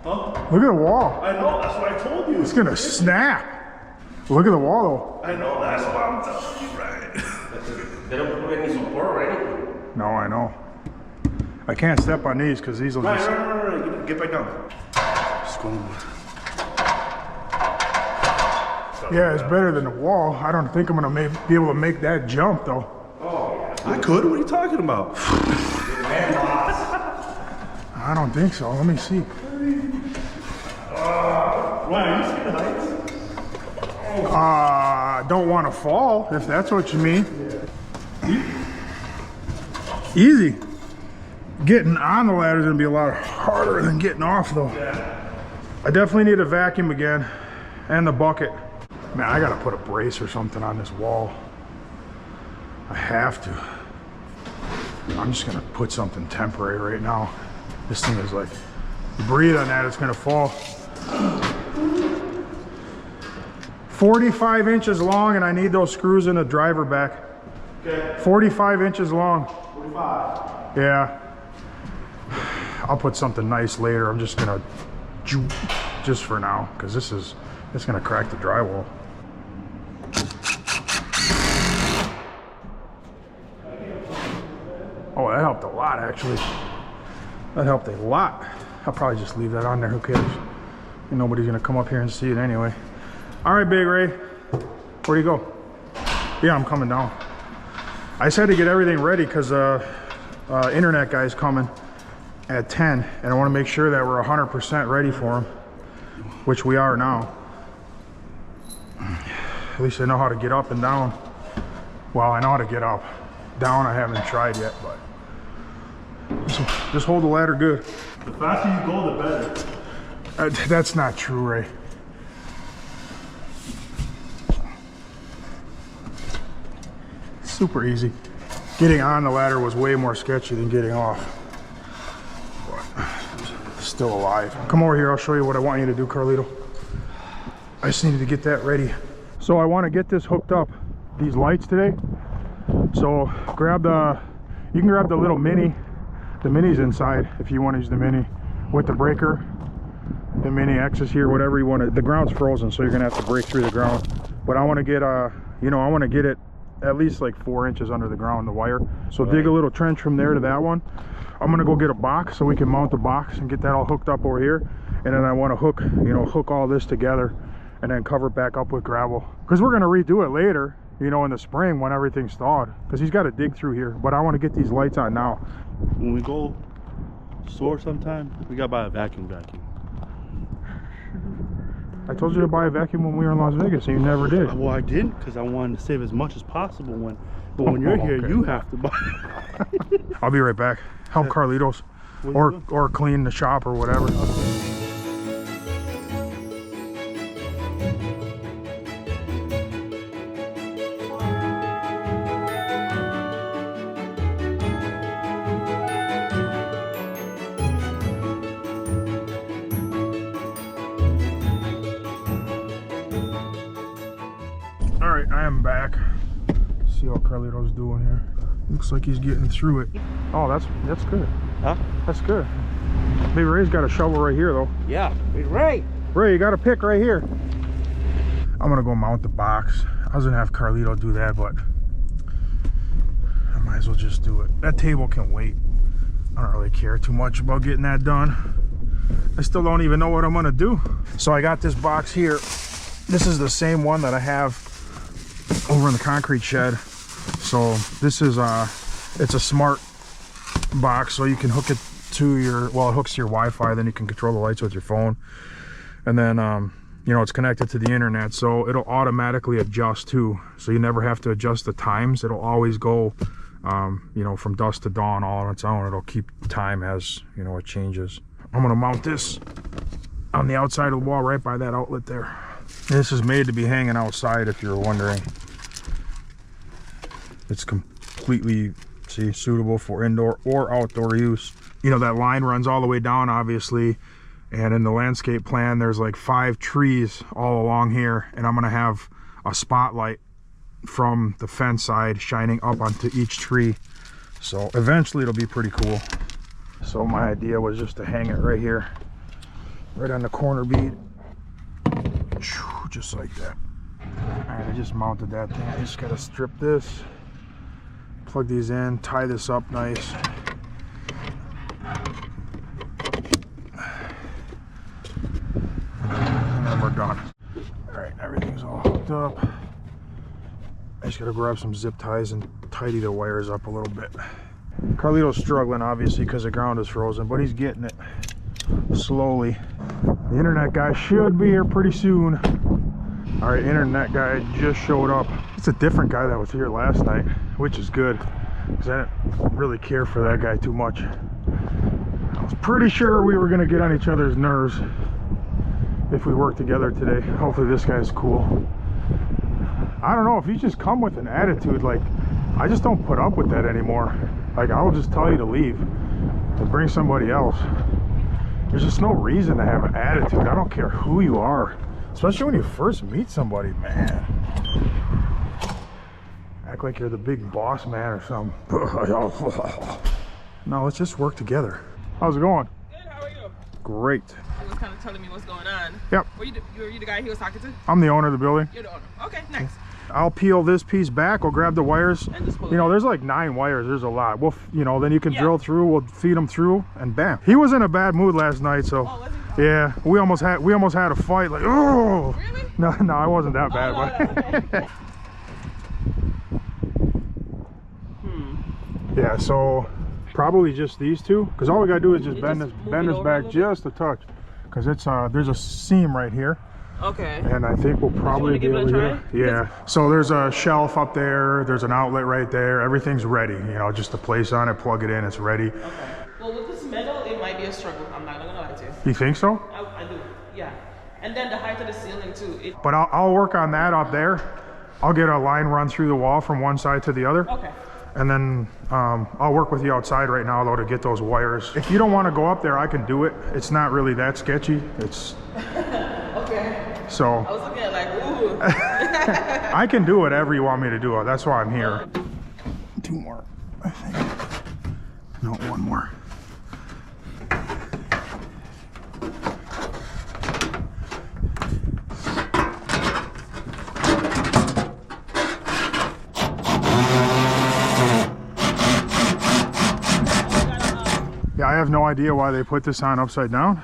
Speaker 4: Huh?
Speaker 1: Look at the wall.
Speaker 4: I know, that's what I told you.
Speaker 1: It's gonna snap. Look at the wall
Speaker 4: I know, that's what I'm telling you, right?
Speaker 9: They don't put any support or anything.
Speaker 1: though. No, I know. I can't step on these because these will just...
Speaker 4: Right. Get back down. Just go.
Speaker 1: Yeah, it's better than the wall. I don't think I'm gonna be able to make that jump though.
Speaker 4: I could? What are you talking about?
Speaker 1: I don't think so. Let me see.
Speaker 4: Ryan, you see the heights?
Speaker 1: Don't want to fall, if that's what you mean. Easy. Getting on the ladder is gonna be a lot harder than getting off though. I definitely need a vacuum again and the bucket. Man, I gotta put a brace or something on this wall. I have to. I'm just gonna put something temporary right now. This thing is like, you breathe on that, it's gonna fall. 45 inches long, and I need those screws in the driver back.
Speaker 4: Okay.
Speaker 1: 45 inches long.
Speaker 4: 45.
Speaker 1: Yeah. I'll put something nice later. I'm just gonna, just for now, because it's gonna crack the drywall. Oh, that helped a lot, actually. That helped a lot. I'll probably just leave that on there. Who cares? And nobody's gonna come up here and see it anyway. All right, Big Ray. Where'd you go? Yeah, I'm coming down. I just had to get everything ready because internet guy's coming at 10, and I want to make sure that we're 100% ready for him, which we are now. At least I know how to get up and down. Well, I know how to get up. Down, I haven't tried yet, but just hold the ladder good.
Speaker 4: The faster you go, the better.
Speaker 1: That's not true, Ray. super easy. Getting on the ladder was way more sketchy than getting off. But still alive. Come over here, I'll show you what I want you to do, Carlito. I just needed to get that ready. So I want to get this hooked up, these lights today. So grab the, you can grab the little mini. The mini's inside if you want to use the mini with the breaker. The mini X is here, whatever you want to. The ground's frozen, so you're gonna have to break through the ground. But I want to get you know, I want to get it at least like 4 inches under the ground, the wire. So dig a little trench from there to that one. I'm gonna go get a box so we can mount the box and get that all hooked up over here. And then I want to hook, you know, hook all this together and then cover it back up with gravel. Because we're gonna redo it later, you know, in the spring when everything's thawed. Because he's got to dig through here. But I want to get these lights on now.
Speaker 4: When we go store sometime, we gotta buy a vacuum.
Speaker 1: I told you to buy a vacuum when we were in Las Vegas, and you never did.
Speaker 4: Well, I didn't, because I wanted to save as much as possible. But when you're here,
Speaker 1: okay.
Speaker 4: you have to buy.
Speaker 1: I'll be right back. Help Carlitos, or clean the shop or whatever. All right, I am back. See how Carlito's doing here. Looks like he's getting through it. Oh, that's good.
Speaker 4: Huh?
Speaker 1: That's good. Big Ray's got a shovel right here, though.
Speaker 4: Yeah, Ray.
Speaker 1: Ray, you got a pick right here. I'm gonna go mount the box. I was gonna have Carlito do that, but I might as well just do it. That table can wait. I don't really care too much about getting that done. I still don't even know what I'm gonna do. So I got this box here. This is the same one that I have over in the concrete shed. So this is it's a smart box, so you can hook it to your, well, it hooks to your Wi-Fi, then you can control the lights with your phone. And then you know, it's connected to the internet, so it'll automatically adjust too, so you never have to adjust the times. It'll always go you know, from dusk to dawn all on its own. It'll keep time as, you know, it changes. I'm gonna mount this on the outside of the wall right by that outlet there. This is made to be hanging outside, if you're wondering. It's completely, see, suitable for indoor or outdoor use. You know, that line runs all the way down, obviously, and in the landscape plan there's like 5 trees all along here, and I'm gonna have a spotlight from the fence side shining up onto each tree, so eventually it'll be pretty cool. So my idea was just to hang it right here, right on the corner bead, just like that. All right, I just mounted that thing. I just gotta strip this, plug these in, tie this up nice. And then we're done. All right, everything's all hooked up. I just gotta grab some zip ties and tidy the wires up a little bit. Carlito's struggling, obviously, because the ground is frozen, but he's getting it slowly. The internet guy should be here pretty soon. All right, internet guy just showed up. It's a different guy that was here last night, which is good, because I didn't really care for that guy too much. I was pretty sure we were gonna get on each other's nerves if we work together today. Hopefully this guy's cool. I don't know, if you just come with an attitude, like, I just don't put up with that anymore. Like, I'll just tell you to leave and bring somebody else. There's just no reason to have an attitude. I don't care who you are, especially when you first meet somebody, man. Act like you're the big boss man or something. No, let's just work together. How's it going?
Speaker 10: Good, how are you?
Speaker 1: Great.
Speaker 10: He was kind of telling me what's going on.
Speaker 1: Yep.
Speaker 10: Were you the guy he was talking to?
Speaker 1: I'm the owner of the building.
Speaker 10: You're the owner. Okay, nice.
Speaker 1: I'll peel this piece back. We'll grab the wires.
Speaker 10: And just pull
Speaker 1: You know,
Speaker 10: it.
Speaker 1: there's like 9 wires. There's a lot. We'll, you know, then you can drill through. We'll feed them through, and bam. He was in a bad mood last night, so
Speaker 10: was he?
Speaker 1: yeah, we almost had a fight. Like, oh.
Speaker 10: Really?
Speaker 1: No, I wasn't that bad, but.
Speaker 10: Okay.
Speaker 1: Yeah, so probably just these two, because all we gotta do is just
Speaker 10: You
Speaker 1: bend
Speaker 10: just
Speaker 1: this
Speaker 10: move
Speaker 1: bend
Speaker 10: it
Speaker 1: this
Speaker 10: over a
Speaker 1: back
Speaker 10: little bit?
Speaker 1: just a touch, because it's there's a seam right here.
Speaker 10: Okay.
Speaker 1: And I think we'll probably be
Speaker 10: give it
Speaker 1: able
Speaker 10: a
Speaker 1: to
Speaker 10: try?
Speaker 1: get it. Yeah. So there's a shelf up there. There's an outlet right there. Everything's ready. You know, just to place on it, plug it in. It's ready.
Speaker 10: Okay. Well, with this metal, it might be a struggle. I'm not gonna lie to you.
Speaker 1: You think so?
Speaker 10: I do. Yeah. And then the height of the ceiling too.
Speaker 1: But I'll work on that up there. I'll get a line run through the wall from one side to the other.
Speaker 10: Okay.
Speaker 1: And then I'll work with you outside right now though to get those wires. If you don't want to go up there, I can do it. It's not really that sketchy. It's
Speaker 10: Okay.
Speaker 1: so
Speaker 10: I was looking at like, ooh.
Speaker 1: I can do whatever you want me to do. That's why I'm here. 2 more, I think. No, 1 more. Yeah, I have no idea why they put this on upside down,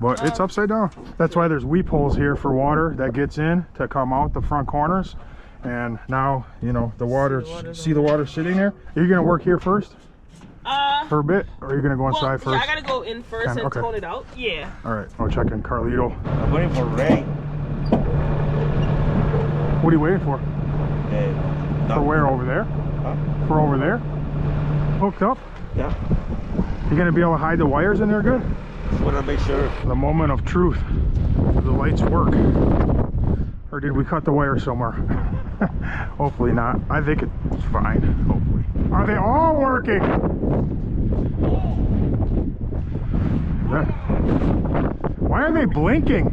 Speaker 1: but it's upside down. That's why there's weep holes here for water that gets in to come out the front corners. And now, you know, the water, see the water sitting there? Are you gonna work here first? For a bit? Or are you gonna go inside first?
Speaker 10: Yeah, I gotta go in first and
Speaker 1: okay.
Speaker 10: tone it out. Yeah.
Speaker 1: All right, I'll check in Carlito.
Speaker 9: I'm waiting for rain.
Speaker 1: What are you waiting for? For where, over there?
Speaker 9: Huh?
Speaker 1: For over there? Hooked up?
Speaker 9: Yeah.
Speaker 1: You gonna be able to hide the wires in there good?
Speaker 9: Just want to make sure.
Speaker 1: The moment of truth. Do the lights work? Or did we cut the wire somewhere? Hopefully not. I think it's fine, hopefully. Are they all working? Why are they blinking?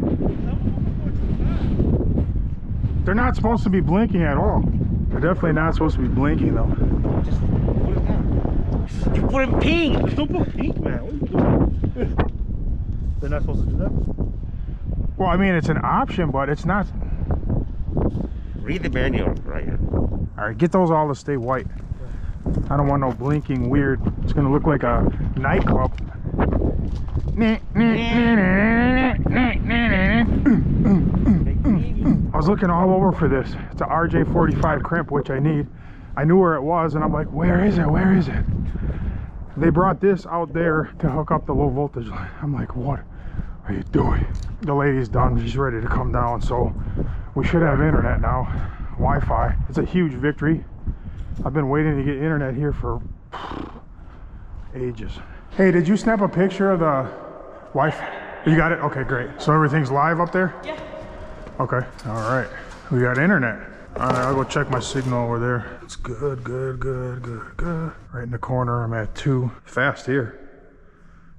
Speaker 1: They're not supposed to be blinking at all. They're definitely not supposed to be blinking though.
Speaker 9: Just put it down. You put it pink.
Speaker 4: Don't put pink, man. What are you doing? They're not supposed to do that?
Speaker 1: Well, I mean, it's an option, but it's not.
Speaker 9: Read the manual right here.
Speaker 1: All right, get those all to stay white. I don't want no blinking weird. It's gonna look like a nightclub. I was looking all over for this. It's a RJ45 crimp, which I need. I knew where it was, and I'm like, where is it? Where is it? They brought this out there to hook up the low voltage line. I'm like, what are you doing? The lady's done. She's ready to come down, so we should have internet now. Wi-Fi. It's a huge victory. I've been waiting to get internet here for ages. Hey, did you snap a picture of the Wi-Fi? You got it? Okay, great. So everything's live up there?
Speaker 10: Yeah.
Speaker 1: Okay, all right. We got internet. All right, I'll go check my signal over there. It's good, good, good, good, good. Right in the corner, I'm at 2. Fast here.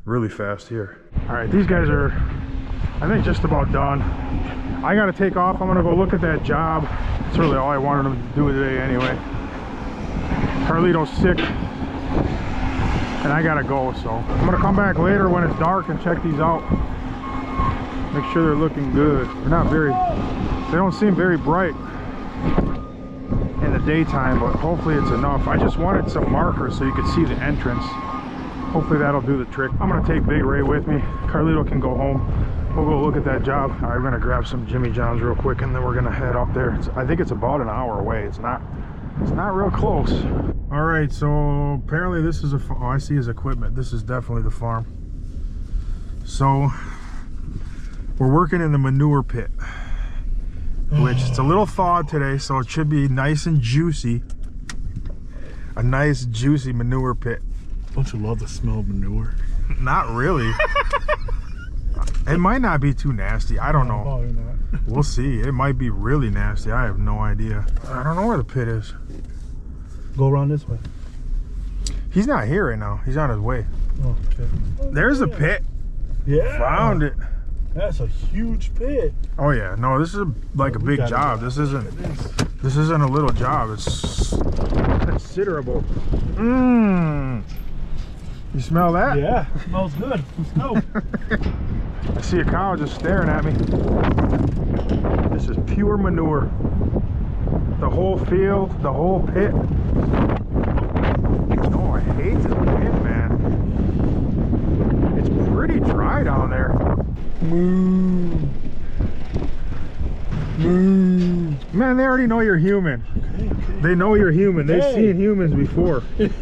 Speaker 1: Really fast here. All right, these guys are, I think, just about done. I gotta take off. I'm gonna go look at that job. That's really all I wanted them to do today anyway. Carlito's sick, and I gotta go, so I'm gonna come back later when it's dark and check these out. Make sure they're looking good. They're not very, they don't seem very bright in the daytime, but hopefully it's enough. I just wanted some markers so you could see the entrance. Hopefully that'll do the trick. I'm gonna take Big Ray with me. Carlito can go home. We'll go look at that job. All right, we're gonna grab some Jimmy John's real quick, and then we're gonna head up there. I think it's about an hour away. It's not real close. All right, so apparently this is oh, I see his equipment. This is definitely the farm. So we're working in the manure pit, which it's a little thawed today, so it should be nice and juicy. A nice juicy manure pit.
Speaker 4: Don't you love the smell of manure?
Speaker 1: Not really. It might not be too nasty. I don't know.
Speaker 4: Probably not.
Speaker 1: We'll see. It might be really nasty. I have no idea. I don't know where the pit is.
Speaker 4: Go around this way.
Speaker 1: He's not here right now. He's on his way.
Speaker 4: Oh, okay.
Speaker 1: There's the pit.
Speaker 4: Yeah.
Speaker 1: Found it.
Speaker 4: That's a huge pit.
Speaker 1: Oh yeah. No, this is like a big job. This isn't a little job. It's considerable. Mmm. You smell that?
Speaker 4: Yeah, it smells good. Let's go.
Speaker 1: I see a cow just staring at me. This is pure manure. The whole field, the whole pit. Oh, I hate this wind, man. It's pretty dry down there. Moo. Moo. Man, they already know you're human.
Speaker 4: Okay.
Speaker 1: They know you're human. They've seen humans before. It's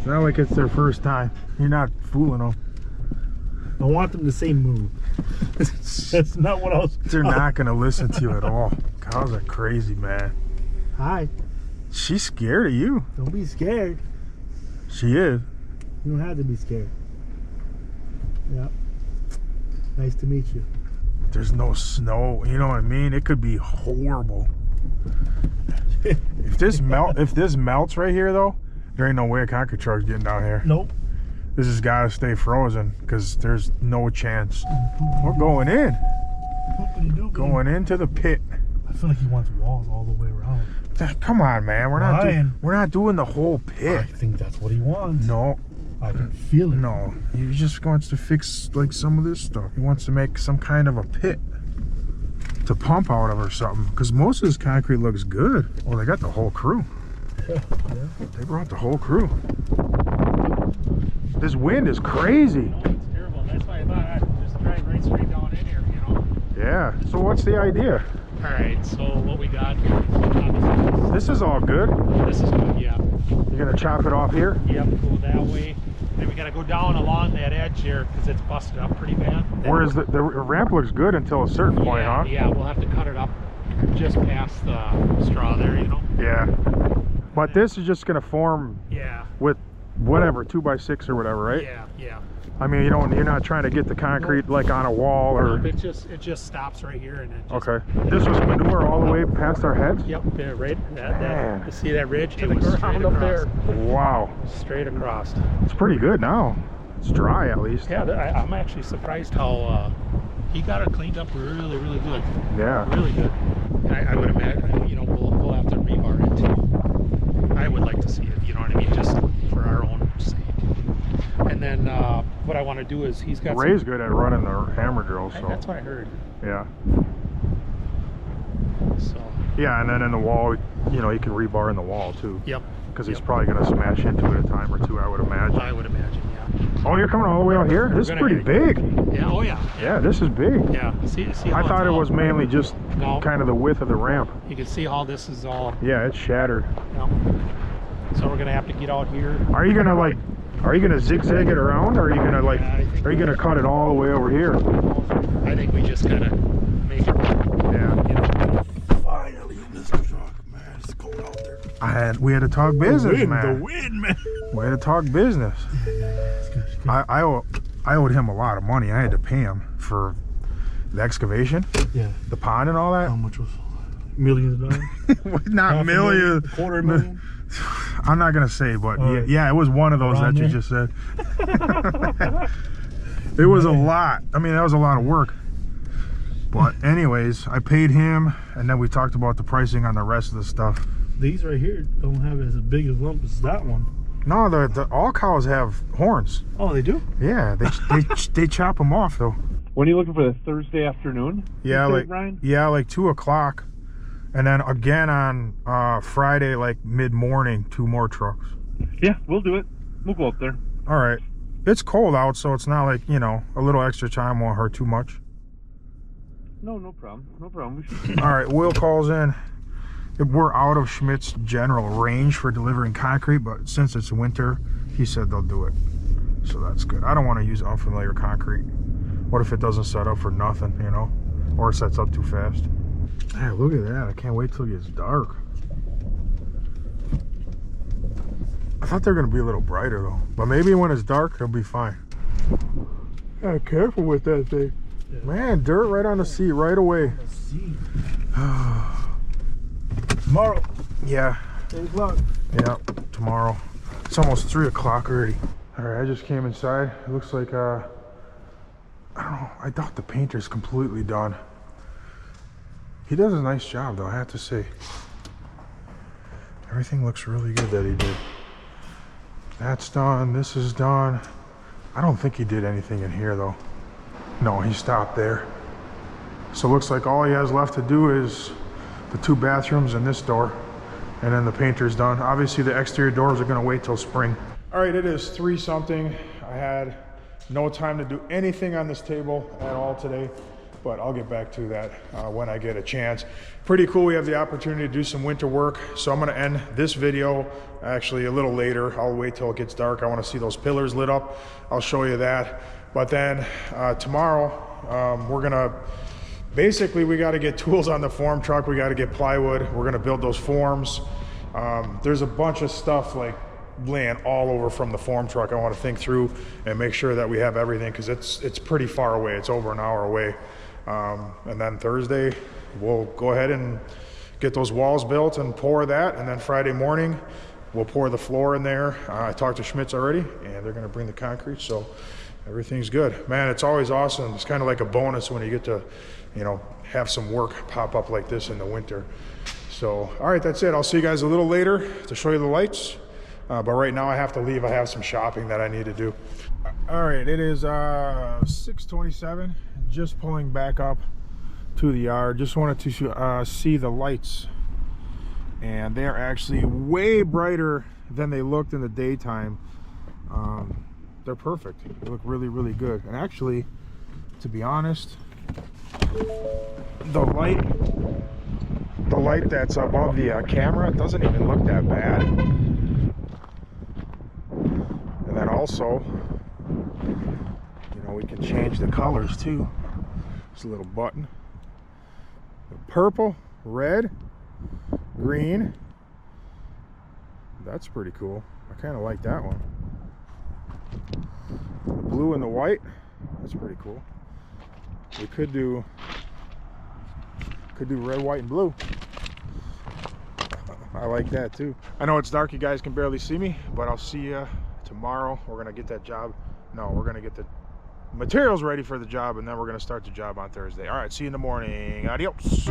Speaker 1: not like it's their first time. You're not fooling them.
Speaker 4: I want them to say moo. That's not what I was.
Speaker 1: They're not going to listen to you at all. Cows are crazy, man.
Speaker 4: Hi.
Speaker 1: She's scared of you.
Speaker 4: Don't be scared.
Speaker 1: She is.
Speaker 4: You don't have to be scared. Yeah. Nice to meet you.
Speaker 1: there's no snow, you know what I mean? It could be horrible. If this melts right here though, there ain't no way a concrete truck's getting down here.
Speaker 4: Nope.
Speaker 1: This has got to stay frozen because there's no chance. We're going in. Going into the pit.
Speaker 4: I feel like he wants walls all the way around.
Speaker 1: Come on, man. We're not doing the whole pit.
Speaker 4: I think that's what he wants.
Speaker 1: No.
Speaker 4: I can feel it.
Speaker 1: No. He just wants to fix like some of this stuff. He wants to make some kind of a pit to pump out of or something. Because most of this concrete looks good. Oh, they got the whole crew.
Speaker 4: Yeah.
Speaker 1: They brought the whole crew. This wind is crazy.
Speaker 11: No, it's terrible. That's why I thought I'd just drive right straight down in here, you know?
Speaker 1: Yeah. So what's the idea?
Speaker 11: All right, so what we got,
Speaker 1: This is all good.
Speaker 11: this is good, yeah.
Speaker 1: You're going to chop it off here?
Speaker 11: Yep, go that way. Then we got to go down along that edge here because it's busted up pretty bad.
Speaker 1: Whereas the ramp looks good until a certain point,
Speaker 11: yeah,
Speaker 1: huh?
Speaker 11: Yeah, we'll have to cut it up just past the straw there, you know?
Speaker 1: Yeah. But this is just going to form
Speaker 11: Yeah.
Speaker 1: with whatever, 2x6 or whatever, right?
Speaker 11: Yeah, yeah.
Speaker 1: I mean, you're not trying to get the concrete like on a wall or...
Speaker 11: It just stops right here and it just...
Speaker 1: Okay. This was manure all the way past our heads?
Speaker 11: Yep, yeah, right.
Speaker 1: Man.
Speaker 11: You see that ridge?
Speaker 5: To
Speaker 11: It
Speaker 5: the
Speaker 11: was straight
Speaker 5: ground up
Speaker 11: across.
Speaker 5: there.
Speaker 1: Wow.
Speaker 11: Straight across.
Speaker 1: It's pretty good now. It's dry at least.
Speaker 11: Yeah, I'm actually surprised how he got it cleaned up really, really good.
Speaker 1: Yeah.
Speaker 11: Really good. And I would imagine, you know, we'll have to rebar it too. I would like to see it, you know what I mean, just for our own sake. And then what I want to do is he's got
Speaker 1: Ray's good at running the hammer drill, so...
Speaker 11: That's what I heard.
Speaker 1: Yeah.
Speaker 11: So...
Speaker 1: Yeah, and then in the wall, you know, you can rebar in the wall too.
Speaker 11: Yep.
Speaker 1: Because he's probably going to smash into it a time or two, I would imagine.
Speaker 11: I would imagine, yeah.
Speaker 1: Oh, you're coming all the way out here? This is pretty big.
Speaker 11: Yeah, oh yeah.
Speaker 1: Yeah, this is big.
Speaker 11: Yeah, see how
Speaker 1: I thought it was mainly just
Speaker 11: No.
Speaker 1: kind of the width of the ramp.
Speaker 11: You can see how this is all...
Speaker 1: Yeah, it's shattered.
Speaker 11: Yeah. So we're going to have to get out here.
Speaker 1: Are you going to zigzag it around, or are you going to like, are you going to cut it all the way over here?
Speaker 11: I think we just kind of make it,
Speaker 1: Yeah.
Speaker 11: you know.
Speaker 4: Finally, Mr. Truck, man, it's cold out there.
Speaker 1: We had to talk business,
Speaker 4: The
Speaker 1: man.
Speaker 4: wind, man.
Speaker 1: We had to talk business.
Speaker 4: It's good.
Speaker 1: I owed him a lot of money. I had to pay him for the excavation,
Speaker 4: Yeah.
Speaker 1: the pond and all
Speaker 4: How
Speaker 1: that.
Speaker 4: much was millions of dollars?
Speaker 1: Not
Speaker 4: Half a
Speaker 1: millions.
Speaker 4: $250,000?
Speaker 1: I'm not gonna say, but
Speaker 4: Right.
Speaker 1: yeah, it was one of those
Speaker 4: Around
Speaker 1: that you
Speaker 4: there?
Speaker 1: just said. It was a lot. I mean, that was a lot of work. But anyways, I paid him, and then we talked about the pricing on the rest of the stuff.
Speaker 4: These right here don't have as big a lump as that one.
Speaker 1: No, the all cows have horns.
Speaker 4: Oh, they do?
Speaker 1: Yeah, they chop them off though.
Speaker 5: When are you looking for the Thursday afternoon?
Speaker 1: Yeah,
Speaker 5: you said,
Speaker 1: like
Speaker 5: Ryan?
Speaker 1: yeah, like 2 o'clock, and then again on Friday, like mid-morning, 2 more trucks.
Speaker 5: Yeah, we'll do it. We'll go up there.
Speaker 1: All right. It's cold out, so it's not like, you know, a little extra time won't hurt too much.
Speaker 5: No problem. No problem. We should...
Speaker 1: All right, Will calls in. We're out of Schmidt's general range for delivering concrete, but since it's winter, he said they'll do it. So that's good. I don't want to use unfamiliar concrete. What if it doesn't set up for nothing, you know? Or it sets up too fast. Hey, look at that. I can't wait till it gets dark. I thought they were going to be a little brighter, though. But maybe when it's dark, it'll be fine. Yeah, careful with that thing.
Speaker 4: Yeah.
Speaker 1: Man, dirt right on the seat right away.
Speaker 4: Let's see. Tomorrow.
Speaker 1: Yeah.
Speaker 4: 8 o'clock.
Speaker 1: Yeah, tomorrow. It's almost 3 o'clock already. All right, I just came inside. It looks like, I don't know. I doubt the painter's completely done. He does a nice job, though, I have to say. Everything looks really good that he did. That's done. This is done. I don't think he did anything in here, though. No, he stopped there. So it looks like all he has left to do is the 2 bathrooms and this door. And then the painter's done. Obviously, the exterior doors are going to wait till spring. All right, it is 3 something. I had no time to do anything on this table at all today, but I'll get back to that when I get a chance. Pretty cool. We have the opportunity to do some winter work. So I'm going to end this video actually a little later. I'll wait till it gets dark. I want to see those pillars lit up. I'll show you that. But then tomorrow, we're going to basically, we got to get tools on the form truck. We got to get plywood. We're going to build those forms. There's a bunch of stuff like laying all over from the form truck. I want to think through and make sure that we have everything because it's pretty far away. It's over an hour away. And then Thursday, we'll go ahead and get those walls built and pour that. And then Friday morning, we'll pour the floor in there. I talked to Schmitz already, and they're gonna bring the concrete, so everything's good. Man, it's always awesome. It's kind of like a bonus when you get to, you know, have some work pop up like this in the winter. So, all right, that's it. I'll see you guys a little later to show you the lights. But right now I have to leave. I have some shopping that I need to do. All right, it is 6:27. Just pulling back up to the yard. Just wanted to see the lights. And they're actually way brighter than they looked in the daytime. They're perfect. They look really, really good. And actually, to be honest, the light that's above the camera doesn't even look that bad. And then also, you know, we can change the colors too. There's a little button. Purple, red, green. That's pretty cool. I kind of like that one. The blue and the white. That's pretty cool. We could do red, white, and blue. I like that too. I know it's dark, you guys can barely see me, but I'll see you tomorrow. We're gonna get that job. No, we're gonna get the materials ready for the job, and then we're gonna start the job on Thursday. All right, see you in the morning. Adios.